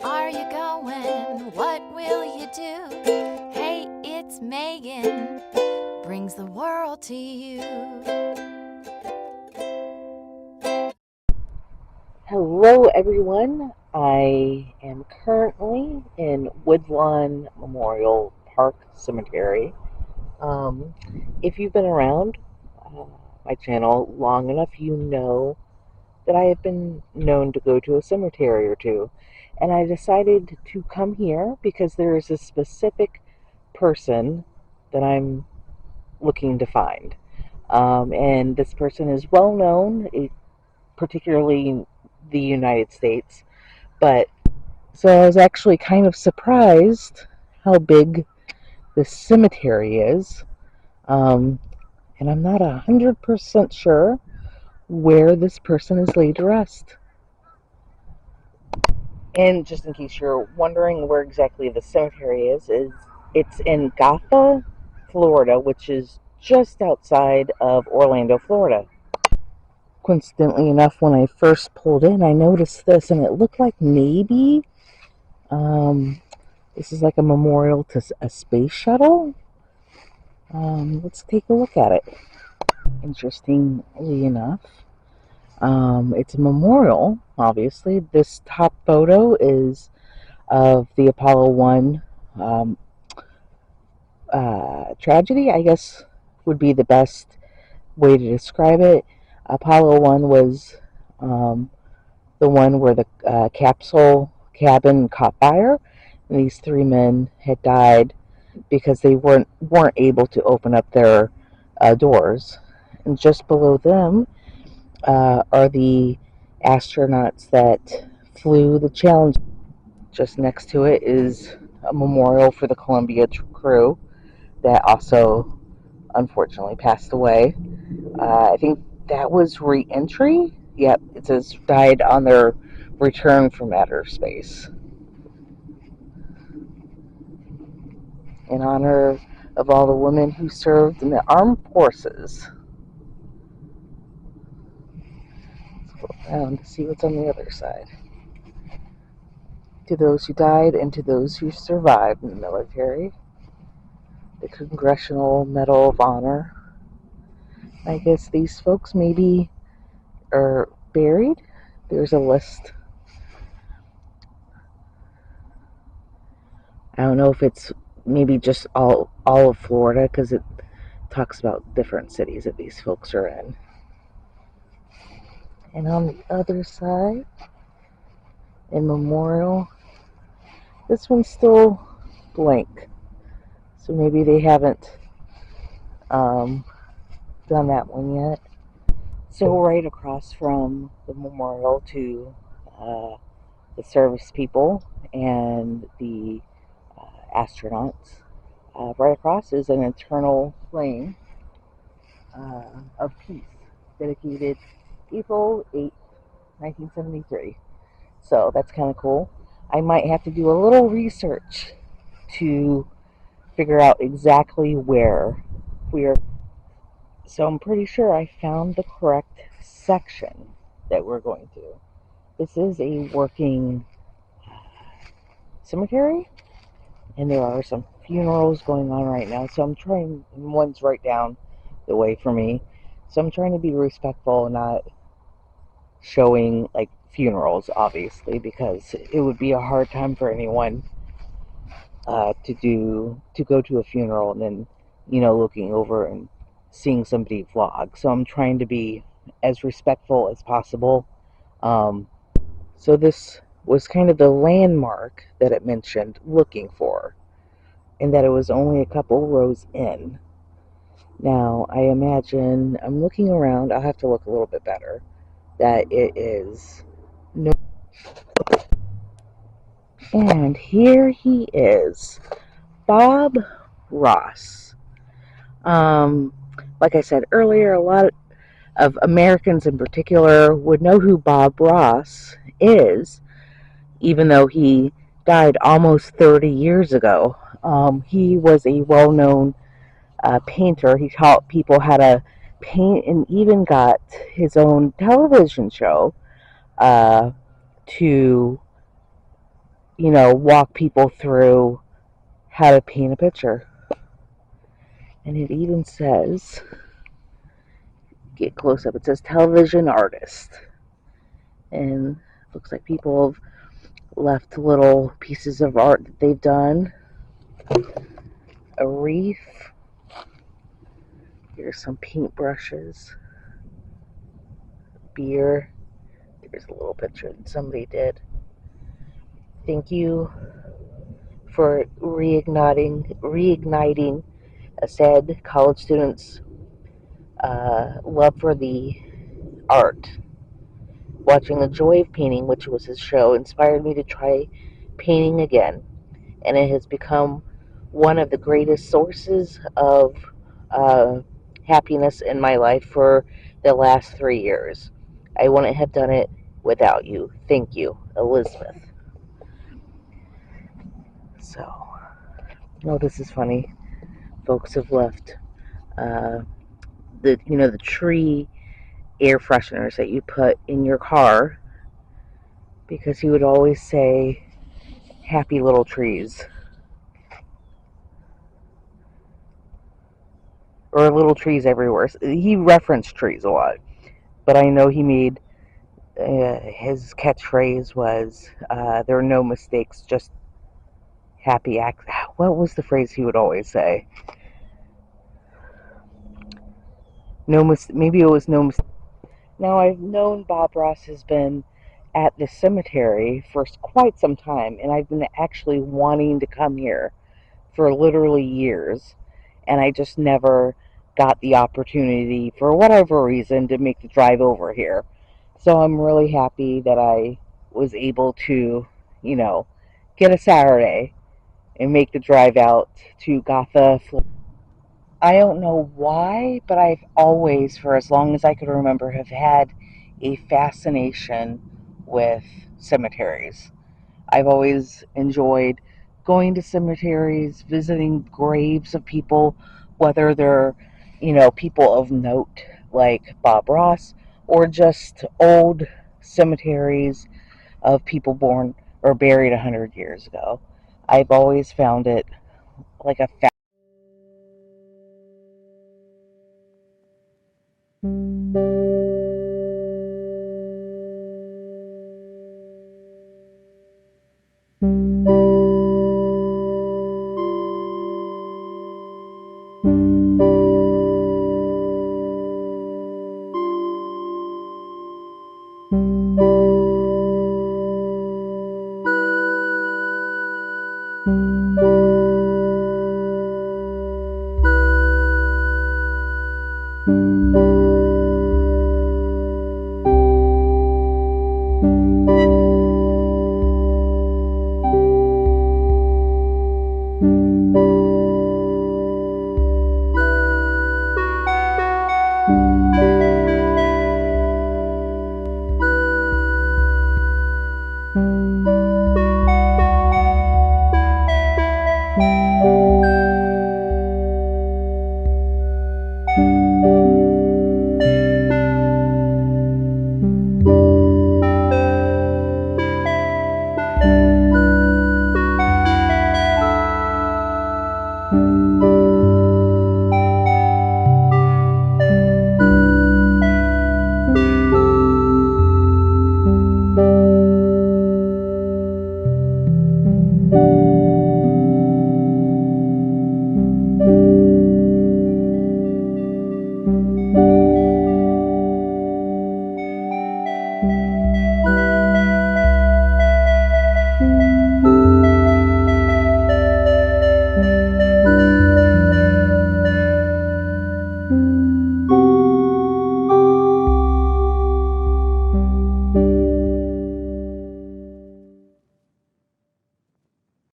Where are you going? What will you do? Hey, it's Megan, brings the world to you. Hello, everyone. I am currently in Woodlawn Memorial Park Cemetery. Um, if you've been around my channel long enough, you know that I have been known to go to a cemetery or two. And I decided to come here because there is a specific person that I'm looking to find. And this person is well known, particularly in the United States. But so I was actually kind of surprised how big this cemetery is. Um, and I'm not 100% sure where this person is laid to rest. And just in case you're wondering where exactly the cemetery is it's in Gotha, Florida, which is just outside of Orlando, Florida. Coincidentally enough, when I first pulled in, I noticed this, and it looked like maybe this is like a memorial to a space shuttle. Let's take a look at it. Interestingly enough, it's a memorial, obviously. This top photo is of the Apollo 1 um, tragedy, I guess would be the best way to describe it. Apollo 1 was the one where the capsule cabin caught fire, and these three men had died because they weren't able to open up their doors. And just below them are the astronauts that flew the Challenger. Just next to it is a memorial for the Columbia crew that also unfortunately passed away. I think that was re-entry. Yep, it says died on their return from outer space. In honor of all the women who served in the armed forces. Let's go around to see what's on the other side. To those who died and to those who survived in the military, the Congressional Medal of Honor. I guess these folks maybe are buried. There's a list. I don't know if it's maybe just all of Florida, because it talks about different cities that these folks are in. And on the other side, in Memorial, this one's still blank. So maybe they haven't done that one yet. So right across from the memorial to the service people and the astronauts, right across is an eternal flame of peace, dedicated April 8th, 1973. So that's kind of cool. I might have to do a little research to figure out exactly where we are. So I'm pretty sure I found the correct section that we're going to. This is a working cemetery, and there are some funerals going on right now. So I'm trying, and one's right down the way for me. So I'm trying to be respectful and not showing like funerals, obviously, because it would be a hard time for anyone to go to a funeral and then looking over and seeing somebody vlog. So I'm trying to be as respectful as possible. So this was kind of the landmark that it mentioned looking for, and that it was only a couple rows in. Now I imagine, I'm looking around, I'll have to look a little bit better, that it is no. And here he is, Bob Ross. Like I said earlier, a lot of Americans in particular would know who Bob Ross is, even though he died almost 30 years ago. He was a well-known painter. He taught people how to paint, and even got his own television show to walk people through how to paint a picture. And it even says, get close up, it says television artist. And it looks like people have left little pieces of art that they've done. A wreath. Here's some paintbrushes. Beer. There's a little picture that somebody did. Thank you for reigniting a sad college student's love for the art. Watching The Joy of Painting, which was his show, inspired me to try painting again, and it has become one of the greatest sources of uh, happiness in my life for the last 3 years. I wouldn't have done it without you. Thank you, Elizabeth. So, oh, this is funny. Folks have left the tree air fresheners that you put in your car, because he would always say, "Happy little trees," or "little trees everywhere." He referenced trees a lot, but I know he made his catchphrase was, "There are no mistakes, just happy acts." What was the phrase he would always say? Maybe it was no mistake. Now, I've known Bob Ross has been at the cemetery for quite some time, and I've been actually wanting to come here for literally years, and I just never got the opportunity, for whatever reason, to make the drive over here. So I'm really happy that I was able to, get a Saturday and make the drive out to Gotha, Florida. I don't know why, but I've always, for as long as I can remember, have had a fascination with cemeteries. I've always enjoyed going to cemeteries, visiting graves of people, whether they're, people of note like Bob Ross, or just old cemeteries of people born or buried 100 years ago. I've always found it like a fa-